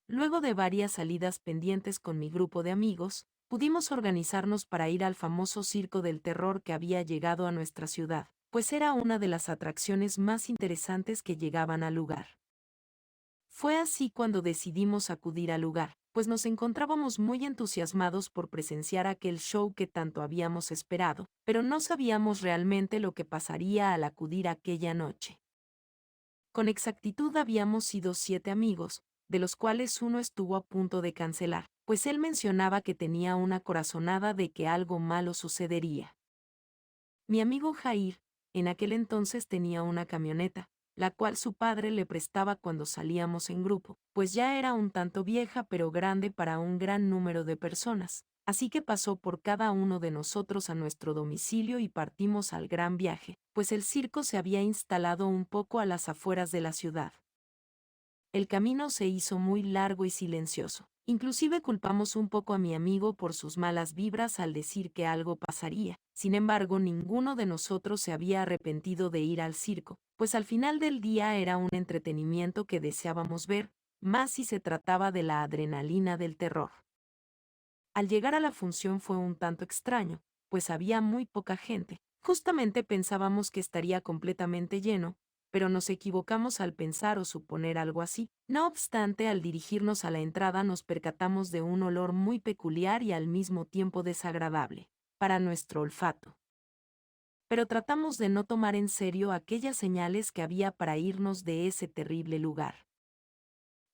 Luego de varias salidas pendientes con mi grupo de amigos, pudimos organizarnos para ir al famoso Circo del Terror que había llegado a nuestra ciudad, pues era una de las atracciones más interesantes que llegaban al lugar. Fue así cuando decidimos acudir al lugar, pues nos encontrábamos muy entusiasmados por presenciar aquel show que tanto habíamos esperado, pero no sabíamos realmente lo que pasaría al acudir aquella noche. Con exactitud habíamos sido 7 amigos, de los cuales uno estuvo a punto de cancelar, pues él mencionaba que tenía una corazonada de que algo malo sucedería. Mi amigo Jair, en aquel entonces tenía una camioneta, la cual su padre le prestaba cuando salíamos en grupo, pues ya era un tanto vieja pero grande para un gran número de personas, así que pasó por cada uno de nosotros a nuestro domicilio y partimos al gran viaje, pues el circo se había instalado un poco a las afueras de la ciudad. El camino se hizo muy largo y silencioso. Inclusive culpamos un poco a mi amigo por sus malas vibras al decir que algo pasaría. Sin embargo, ninguno de nosotros se había arrepentido de ir al circo, pues al final del día era un entretenimiento que deseábamos ver, más si se trataba de la adrenalina del terror. Al llegar a la función fue un tanto extraño, pues había muy poca gente. Justamente pensábamos que estaría completamente lleno, pero nos equivocamos al pensar o suponer algo así. No obstante, al dirigirnos a la entrada nos percatamos de un olor muy peculiar y al mismo tiempo desagradable, para nuestro olfato. Pero tratamos de no tomar en serio aquellas señales que había para irnos de ese terrible lugar.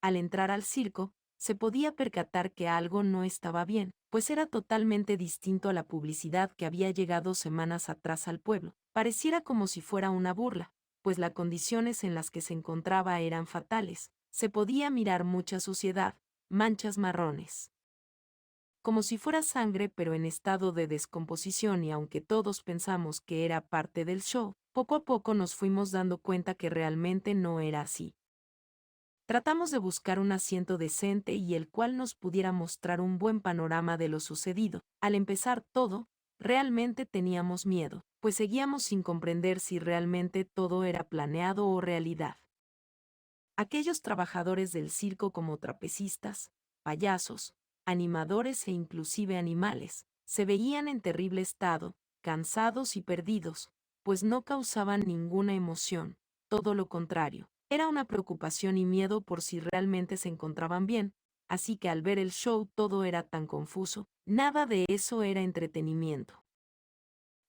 Al entrar al circo, se podía percatar que algo no estaba bien, pues era totalmente distinto a la publicidad que había llegado semanas atrás al pueblo. Pareciera como si fuera una burla, pues las condiciones en las que se encontraba eran fatales. Se podía mirar mucha suciedad, manchas marrones. Como si fuera sangre pero en estado de descomposición y aunque todos pensamos que era parte del show, poco a poco nos fuimos dando cuenta que realmente no era así. Tratamos de buscar un asiento decente y el cual nos pudiera mostrar un buen panorama de lo sucedido. Al empezar todo, realmente teníamos miedo, pues seguíamos sin comprender si realmente todo era planeado o realidad. Aquellos trabajadores del circo como trapecistas, payasos, animadores e inclusive animales, se veían en terrible estado, cansados y perdidos, pues no causaban ninguna emoción, todo lo contrario. Era una preocupación y miedo por si realmente se encontraban bien, así que al ver el show todo era tan confuso, nada de eso era entretenimiento.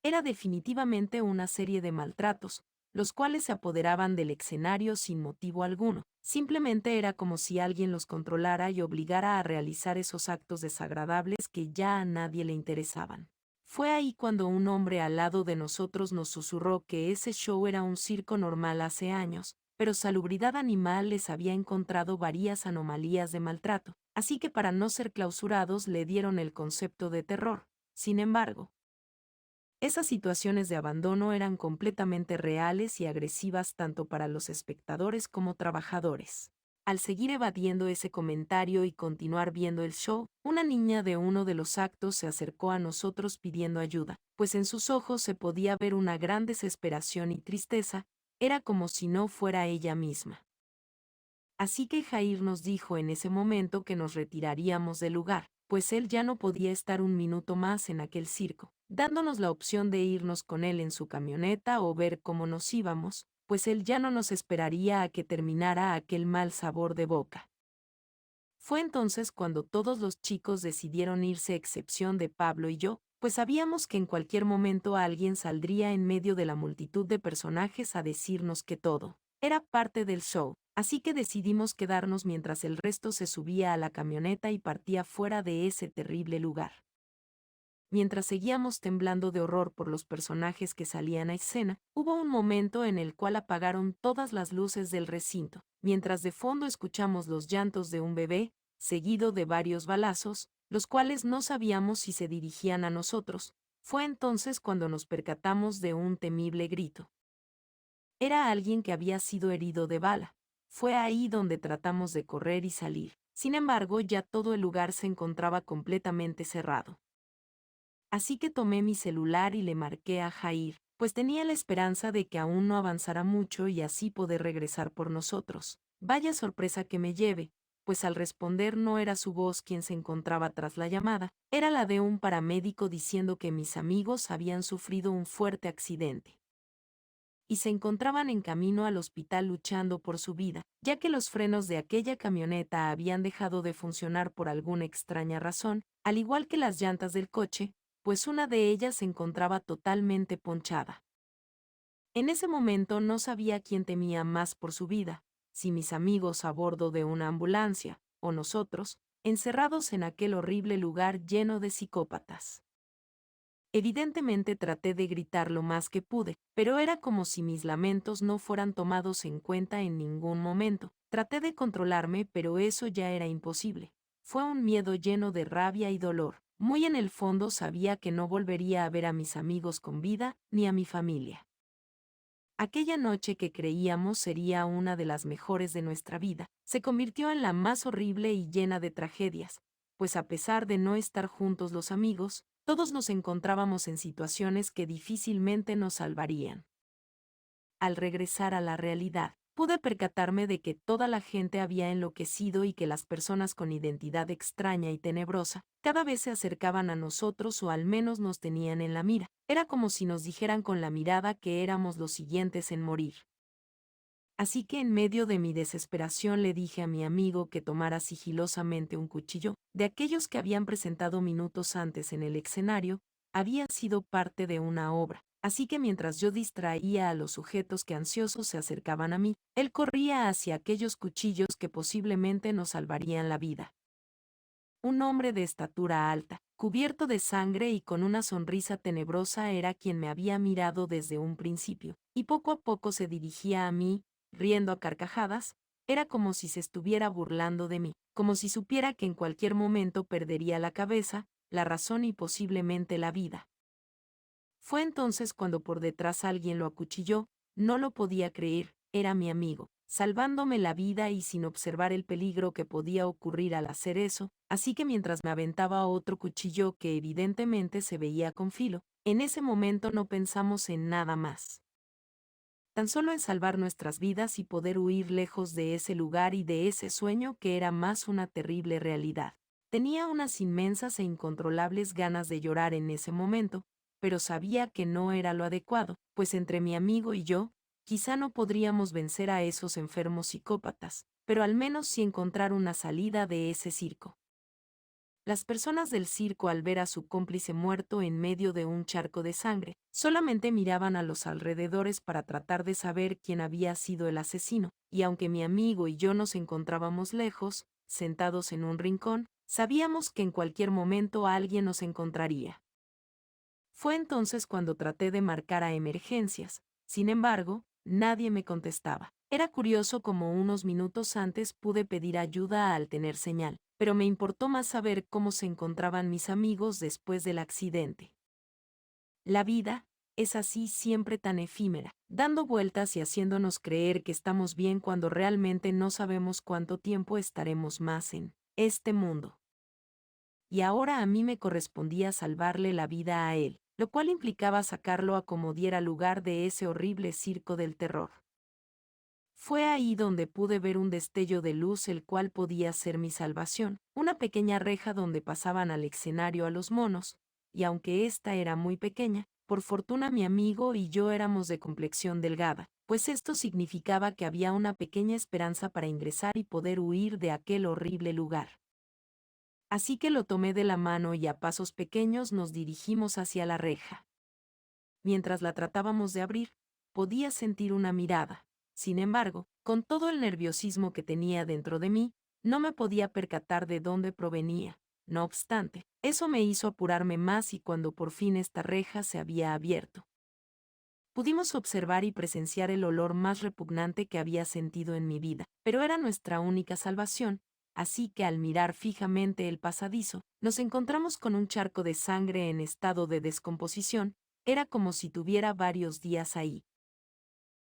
Era definitivamente una serie de maltratos, los cuales se apoderaban del escenario sin motivo alguno. Simplemente era como si alguien los controlara y obligara a realizar esos actos desagradables que ya a nadie le interesaban. Fue ahí cuando un hombre al lado de nosotros nos susurró que ese show era un circo normal hace años, pero Salubridad Animal les había encontrado varias anomalías de maltrato, así que para no ser clausurados le dieron el concepto de terror. Sin embargo, esas situaciones de abandono eran completamente reales y agresivas tanto para los espectadores como trabajadores. Al seguir evadiendo ese comentario y continuar viendo el show, una niña de uno de los actos se acercó a nosotros pidiendo ayuda, pues en sus ojos se podía ver una gran desesperación y tristeza, era como si no fuera ella misma. Así que Jair nos dijo en ese momento que nos retiraríamos del lugar, pues él ya no podía estar un minuto más en aquel circo, dándonos la opción de irnos con él en su camioneta o ver cómo nos íbamos, pues él ya no nos esperaría a que terminara aquel mal sabor de boca. Fue entonces cuando todos los chicos decidieron irse a excepción de Pablo y yo, pues sabíamos que en cualquier momento alguien saldría en medio de la multitud de personajes a decirnos que todo era parte del show, así que decidimos quedarnos mientras el resto se subía a la camioneta y partía fuera de ese terrible lugar. Mientras seguíamos temblando de horror por los personajes que salían a escena, hubo un momento en el cual apagaron todas las luces del recinto, mientras de fondo escuchamos los llantos de un bebé, seguido de varios balazos, los cuales no sabíamos si se dirigían a nosotros. Fue entonces cuando nos percatamos de un temible grito. Era alguien que había sido herido de bala. Fue ahí donde tratamos de correr y salir. Sin embargo, ya todo el lugar se encontraba completamente cerrado. Así que tomé mi celular y le marqué a Jair, pues tenía la esperanza de que aún no avanzara mucho y así poder regresar por nosotros. Vaya sorpresa que me lleve, pues al responder no era su voz quien se encontraba tras la llamada, era la de un paramédico diciendo que mis amigos habían sufrido un fuerte accidente y se encontraban en camino al hospital luchando por su vida, ya que los frenos de aquella camioneta habían dejado de funcionar por alguna extraña razón, al igual que las llantas del coche, pues una de ellas se encontraba totalmente ponchada. En ese momento no sabía quién temía más por su vida, si mis amigos a bordo de una ambulancia, o nosotros, encerrados en aquel horrible lugar lleno de psicópatas. Evidentemente traté de gritar lo más que pude, pero era como si mis lamentos no fueran tomados en cuenta en ningún momento. Traté de controlarme, pero eso ya era imposible. Fue un miedo lleno de rabia y dolor. Muy en el fondo sabía que no volvería a ver a mis amigos con vida, ni a mi familia. Aquella noche que creíamos sería una de las mejores de nuestra vida, se convirtió en la más horrible y llena de tragedias, pues a pesar de no estar juntos los amigos, todos nos encontrábamos en situaciones que difícilmente nos salvarían. Al regresar a la realidad, pude percatarme de que toda la gente había enloquecido y que las personas con identidad extraña y tenebrosa cada vez se acercaban a nosotros o al menos nos tenían en la mira. Era como si nos dijeran con la mirada que éramos los siguientes en morir. Así que en medio de mi desesperación le dije a mi amigo que tomara sigilosamente un cuchillo, de aquellos que habían presentado minutos antes en el escenario, había sido parte de una obra, así que mientras yo distraía a los sujetos que ansiosos se acercaban a mí, él corría hacia aquellos cuchillos que posiblemente nos salvarían la vida. Un hombre de estatura alta, cubierto de sangre y con una sonrisa tenebrosa era quien me había mirado desde un principio, y poco a poco se dirigía a mí, riendo a carcajadas. Era como si se estuviera burlando de mí, como si supiera que en cualquier momento perdería la cabeza, la razón y posiblemente la vida. Fue entonces cuando por detrás alguien lo acuchilló. No lo podía creer, era mi amigo, salvándome la vida y sin observar el peligro que podía ocurrir al hacer eso, así que mientras me aventaba otro cuchillo que evidentemente se veía con filo, en ese momento no pensamos en nada más. Tan solo en salvar nuestras vidas y poder huir lejos de ese lugar y de ese sueño que era más una terrible realidad. Tenía unas inmensas e incontrolables ganas de llorar en ese momento, pero sabía que no era lo adecuado, pues entre mi amigo y yo, quizá no podríamos vencer a esos enfermos psicópatas, pero al menos sí encontrar una salida de ese circo. Las personas del circo, al ver a su cómplice muerto en medio de un charco de sangre, solamente miraban a los alrededores para tratar de saber quién había sido el asesino, y aunque mi amigo y yo nos encontrábamos lejos, sentados en un rincón, sabíamos que en cualquier momento alguien nos encontraría. Fue entonces cuando traté de marcar a emergencias. Sin embargo, nadie me contestaba. Era curioso como unos minutos antes pude pedir ayuda al tener señal, pero me importó más saber cómo se encontraban mis amigos después del accidente. La vida es así, siempre tan efímera, dando vueltas y haciéndonos creer que estamos bien cuando realmente no sabemos cuánto tiempo estaremos más en este mundo. Y ahora a mí me correspondía salvarle la vida a él, lo cual implicaba sacarlo a como diera lugar de ese horrible circo del terror. Fue ahí donde pude ver un destello de luz, el cual podía ser mi salvación, una pequeña reja donde pasaban al escenario a los monos, y aunque ésta era muy pequeña, por fortuna mi amigo y yo éramos de complexión delgada, pues esto significaba que había una pequeña esperanza para ingresar y poder huir de aquel horrible lugar. Así que lo tomé de la mano y a pasos pequeños nos dirigimos hacia la reja. Mientras la tratábamos de abrir, podía sentir una mirada. Sin embargo, con todo el nerviosismo que tenía dentro de mí, no me podía percatar de dónde provenía. No obstante, eso me hizo apurarme más y cuando por fin esta reja se había abierto, pudimos observar y presenciar el olor más repugnante que había sentido en mi vida, pero era nuestra única salvación. Así que al mirar fijamente el pasadizo, nos encontramos con un charco de sangre en estado de descomposición. Era como si tuviera varios días ahí.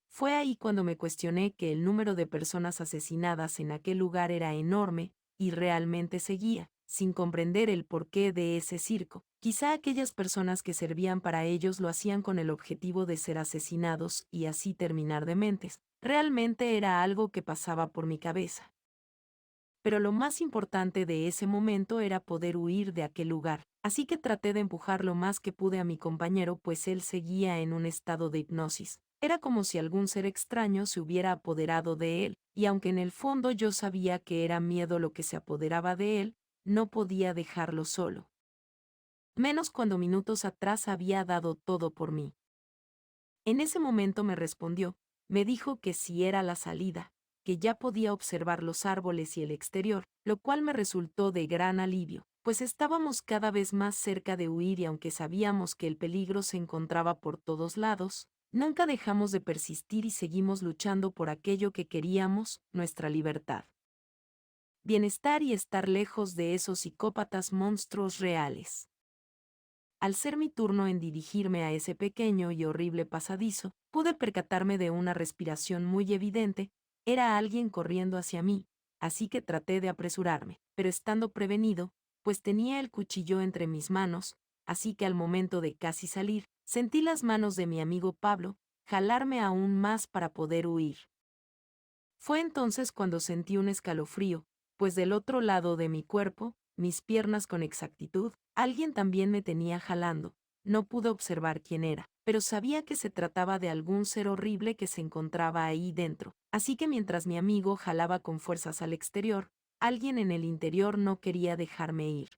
Fue ahí cuando me cuestioné que el número de personas asesinadas en aquel lugar era enorme, y realmente seguía, sin comprender el porqué de ese circo. Quizá aquellas personas que servían para ellos lo hacían con el objetivo de ser asesinados y así terminar dementes. Realmente era algo que pasaba por mi cabeza. Pero lo más importante de ese momento era poder huir de aquel lugar, así que traté de empujar lo más que pude a mi compañero, pues él seguía en un estado de hipnosis. Era como si algún ser extraño se hubiera apoderado de él, y aunque en el fondo yo sabía que era miedo lo que se apoderaba de él, no podía dejarlo solo. Menos cuando minutos atrás había dado todo por mí. En ese momento me respondió, me dijo que si era la salida, que ya podía observar los árboles y el exterior, lo cual me resultó de gran alivio, pues estábamos cada vez más cerca de huir y aunque sabíamos que el peligro se encontraba por todos lados, nunca dejamos de persistir y seguimos luchando por aquello que queríamos, nuestra libertad. Bienestar y estar lejos de esos psicópatas monstruos reales. Al ser mi turno en dirigirme a ese pequeño y horrible pasadizo, pude percatarme de una respiración muy evidente, era alguien corriendo hacia mí, así que traté de apresurarme, pero estando prevenido, pues tenía el cuchillo entre mis manos, así que al momento de casi salir, sentí las manos de mi amigo Pablo, jalarme aún más para poder huir. Fue entonces cuando sentí un escalofrío, pues del otro lado de mi cuerpo, mis piernas con exactitud, alguien también me tenía jalando. No pude observar quién era, pero sabía que se trataba de algún ser horrible que se encontraba ahí dentro. Así que mientras mi amigo jalaba con fuerzas al exterior, alguien en el interior no quería dejarme ir.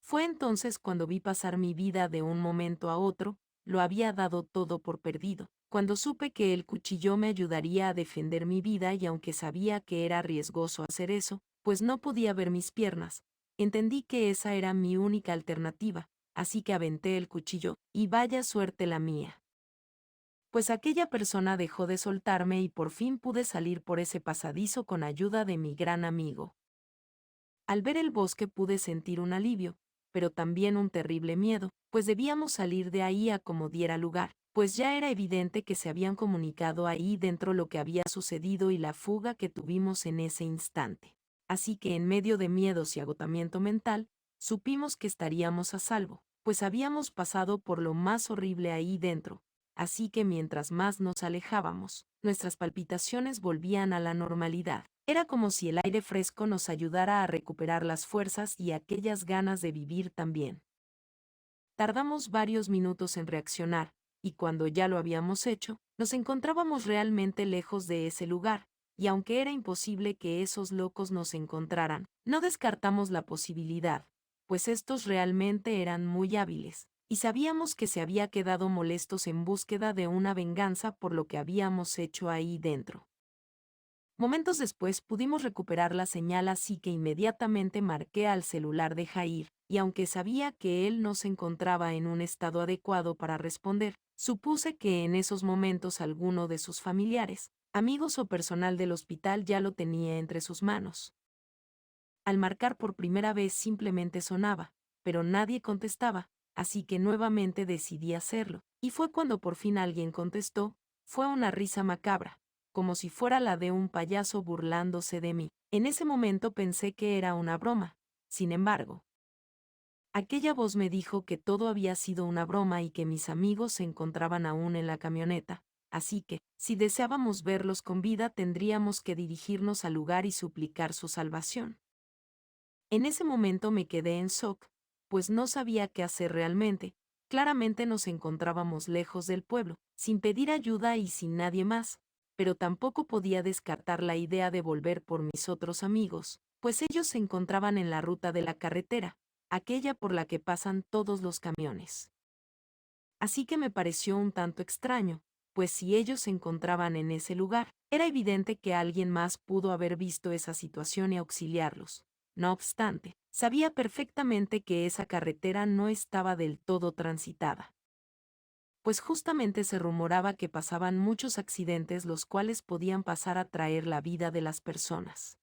Fue entonces cuando vi pasar mi vida de un momento a otro, lo había dado todo por perdido, cuando supe que el cuchillo me ayudaría a defender mi vida y aunque sabía que era riesgoso hacer eso, pues no podía ver mis piernas, entendí que esa era mi única alternativa, así que aventé el cuchillo, y vaya suerte la mía. Pues aquella persona dejó de soltarme y por fin pude salir por ese pasadizo con ayuda de mi gran amigo. Al ver el bosque pude sentir un alivio, pero también un terrible miedo, pues debíamos salir de ahí a como diera lugar, pues ya era evidente que se habían comunicado ahí dentro lo que había sucedido y la fuga que tuvimos en ese instante. Así que en medio de miedos y agotamiento mental, supimos que estaríamos a salvo, pues habíamos pasado por lo más horrible ahí dentro, así que mientras más nos alejábamos, nuestras palpitaciones volvían a la normalidad. Era como si el aire fresco nos ayudara a recuperar las fuerzas y aquellas ganas de vivir también. Tardamos varios minutos en reaccionar, y cuando ya lo habíamos hecho, nos encontrábamos realmente lejos de ese lugar, y aunque era imposible que esos locos nos encontraran, no descartamos la posibilidad, pues estos realmente eran muy hábiles, y sabíamos que se había quedado molestos en búsqueda de una venganza por lo que habíamos hecho ahí dentro. Momentos después pudimos recuperar la señal, así que inmediatamente marqué al celular de Jair, y aunque sabía que él no se encontraba en un estado adecuado para responder, supuse que en esos momentos alguno de sus familiares, amigos o personal del hospital ya lo tenía entre sus manos. Al marcar por primera vez simplemente sonaba, pero nadie contestaba, así que nuevamente decidí hacerlo, y fue cuando por fin alguien contestó, fue una risa macabra, como si fuera la de un payaso burlándose de mí. En ese momento pensé que era una broma. Sin embargo, aquella voz me dijo que todo había sido una broma y que mis amigos se encontraban aún en la camioneta, así que, si deseábamos verlos con vida, tendríamos que dirigirnos al lugar y suplicar su salvación. En ese momento me quedé en shock, pues no sabía qué hacer realmente. Claramente nos encontrábamos lejos del pueblo, sin pedir ayuda y sin nadie más, pero tampoco podía descartar la idea de volver por mis otros amigos, pues ellos se encontraban en la ruta de la carretera, aquella por la que pasan todos los camiones. Así que me pareció un tanto extraño, pues si ellos se encontraban en ese lugar, era evidente que alguien más pudo haber visto esa situación y auxiliarlos. No obstante, sabía perfectamente que esa carretera no estaba del todo transitada, pues justamente se rumoraba que pasaban muchos accidentes los cuales podían pasar a traer la vida de las personas.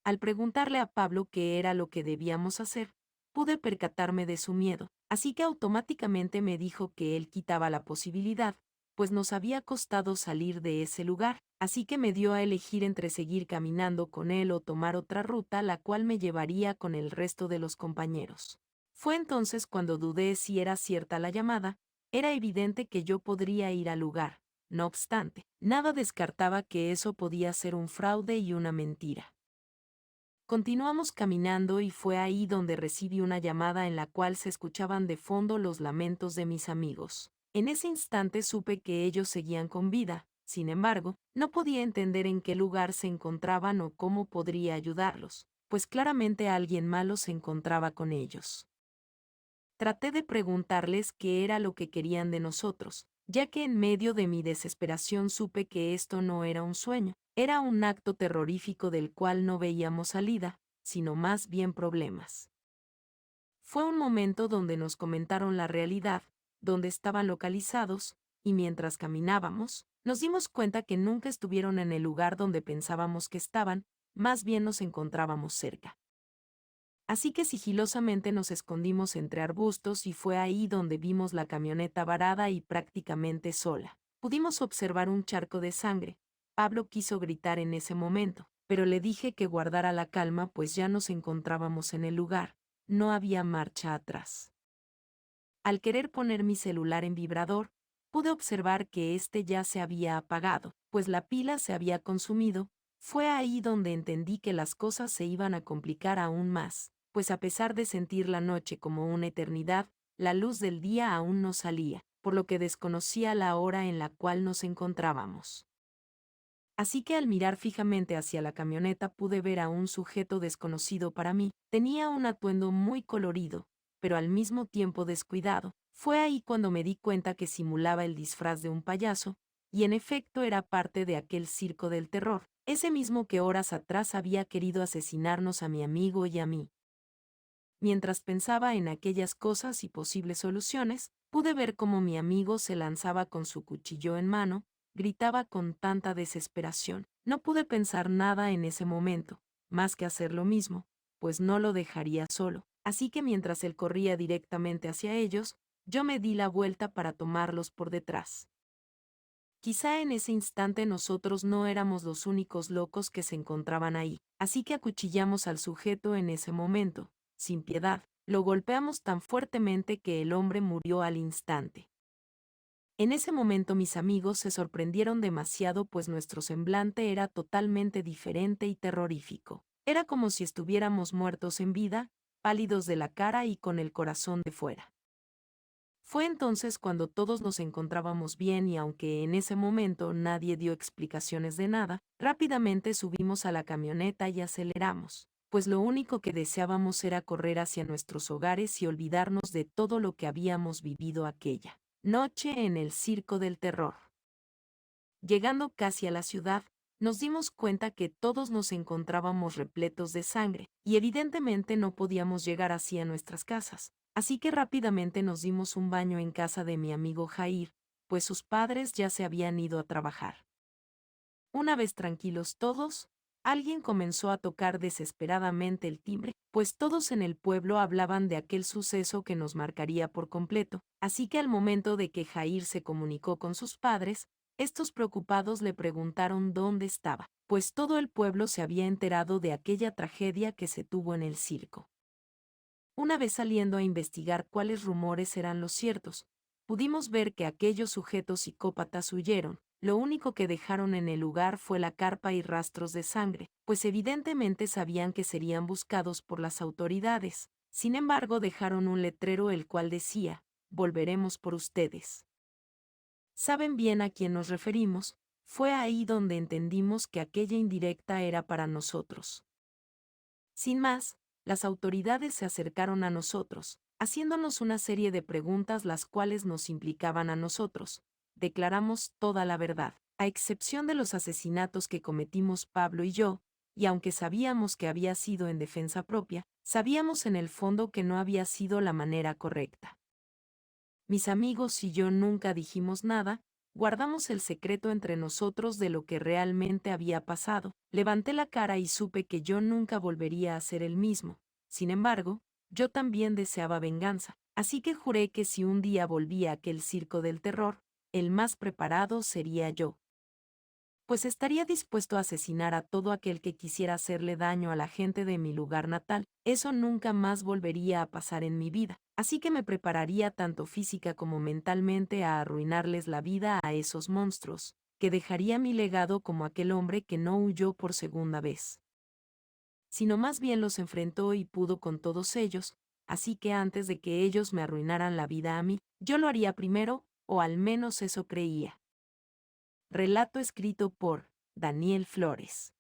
Al preguntarle a Pablo qué era lo que debíamos hacer, pude percatarme de su miedo, así que automáticamente me dijo que él quitaba la posibilidad, pues nos había costado salir de ese lugar, así que me dio a elegir entre seguir caminando con él o tomar otra ruta la cual me llevaría con el resto de los compañeros. Fue entonces cuando dudé si era cierta la llamada, era evidente que yo podría ir al lugar, no obstante, nada descartaba que eso podía ser un fraude y una mentira. Continuamos caminando y fue ahí donde recibí una llamada en la cual se escuchaban de fondo los lamentos de mis amigos. En ese instante supe que ellos seguían con vida, sin embargo, no podía entender en qué lugar se encontraban o cómo podría ayudarlos, pues claramente alguien malo se encontraba con ellos. Traté de preguntarles qué era lo que querían de nosotros, ya que en medio de mi desesperación supe que esto no era un sueño, era un acto terrorífico del cual no veíamos salida, sino más bien problemas. Fue un momento donde nos comentaron la realidad, donde estaban localizados, y mientras caminábamos, nos dimos cuenta que nunca estuvieron en el lugar donde pensábamos que estaban, más bien nos encontrábamos cerca. Así que sigilosamente nos escondimos entre arbustos y fue ahí donde vimos la camioneta varada y prácticamente sola. Pudimos observar un charco de sangre. Pablo quiso gritar en ese momento, pero le dije que guardara la calma pues ya nos encontrábamos en el lugar, no había marcha atrás. Al querer poner mi celular en vibrador, pude observar que este ya se había apagado, pues la pila se había consumido. Fue ahí donde entendí que las cosas se iban a complicar aún más, pues a pesar de sentir la noche como una eternidad, la luz del día aún no salía, por lo que desconocía la hora en la cual nos encontrábamos. Así que al mirar fijamente hacia la camioneta pude ver a un sujeto desconocido para mí. Tenía un atuendo muy colorido, pero al mismo tiempo descuidado. Fue ahí cuando me di cuenta que simulaba el disfraz de un payaso, y en efecto era parte de aquel circo del terror, ese mismo que horas atrás había querido asesinarnos a mi amigo y a mí. Mientras pensaba en aquellas cosas y posibles soluciones, pude ver cómo mi amigo se lanzaba con su cuchillo en mano, gritaba con tanta desesperación. No pude pensar nada en ese momento, más que hacer lo mismo, pues no lo dejaría solo. Así que mientras él corría directamente hacia ellos, yo me di la vuelta para tomarlos por detrás. Quizá en ese instante nosotros no éramos los únicos locos que se encontraban ahí, así que acuchillamos al sujeto en ese momento, sin piedad, lo golpeamos tan fuertemente que el hombre murió al instante. En ese momento mis amigos se sorprendieron demasiado pues nuestro semblante era totalmente diferente y terrorífico. Era como si estuviéramos muertos en vida, pálidos de la cara y con el corazón de fuera. Fue entonces cuando todos nos encontrábamos bien y aunque en ese momento nadie dio explicaciones de nada, rápidamente subimos a la camioneta y aceleramos, pues lo único que deseábamos era correr hacia nuestros hogares y olvidarnos de todo lo que habíamos vivido aquella noche en el circo del terror. Llegando casi a la ciudad, nos dimos cuenta que todos nos encontrábamos repletos de sangre, y evidentemente no podíamos llegar así a nuestras casas. Así que rápidamente nos dimos un baño en casa de mi amigo Jair, pues sus padres ya se habían ido a trabajar. Una vez tranquilos todos, alguien comenzó a tocar desesperadamente el timbre, pues todos en el pueblo hablaban de aquel suceso que nos marcaría por completo, así que al momento de que Jair se comunicó con sus padres, estos preocupados le preguntaron dónde estaba, pues todo el pueblo se había enterado de aquella tragedia que se tuvo en el circo. Una vez saliendo a investigar cuáles rumores eran los ciertos, pudimos ver que aquellos sujetos psicópatas huyeron. Lo único que dejaron en el lugar fue la carpa y rastros de sangre, pues evidentemente sabían que serían buscados por las autoridades. Sin embargo, dejaron un letrero el cual decía, "Volveremos por ustedes". Saben bien a quién nos referimos, fue ahí donde entendimos que aquella indirecta era para nosotros. Sin más, las autoridades se acercaron a nosotros, haciéndonos una serie de preguntas las cuales nos implicaban a nosotros. Declaramos toda la verdad, a excepción de los asesinatos que cometimos Pablo y yo, y aunque sabíamos que había sido en defensa propia, sabíamos en el fondo que no había sido la manera correcta. Mis amigos y yo nunca dijimos nada, guardamos el secreto entre nosotros de lo que realmente había pasado. Levanté la cara y supe que yo nunca volvería a ser el mismo. Sin embargo, yo también deseaba venganza, así que juré que si un día volvía a aquel circo del terror, el más preparado sería yo, pues estaría dispuesto a asesinar a todo aquel que quisiera hacerle daño a la gente de mi lugar natal. Eso nunca más volvería a pasar en mi vida, así que me prepararía tanto física como mentalmente a arruinarles la vida a esos monstruos, que dejaría mi legado como aquel hombre que no huyó por segunda vez. sino más bien los enfrentó y pudo con todos ellos, así que antes de que ellos me arruinaran la vida a mí, yo lo haría primero, o al menos eso creía. Relato escrito por Daniel Flores.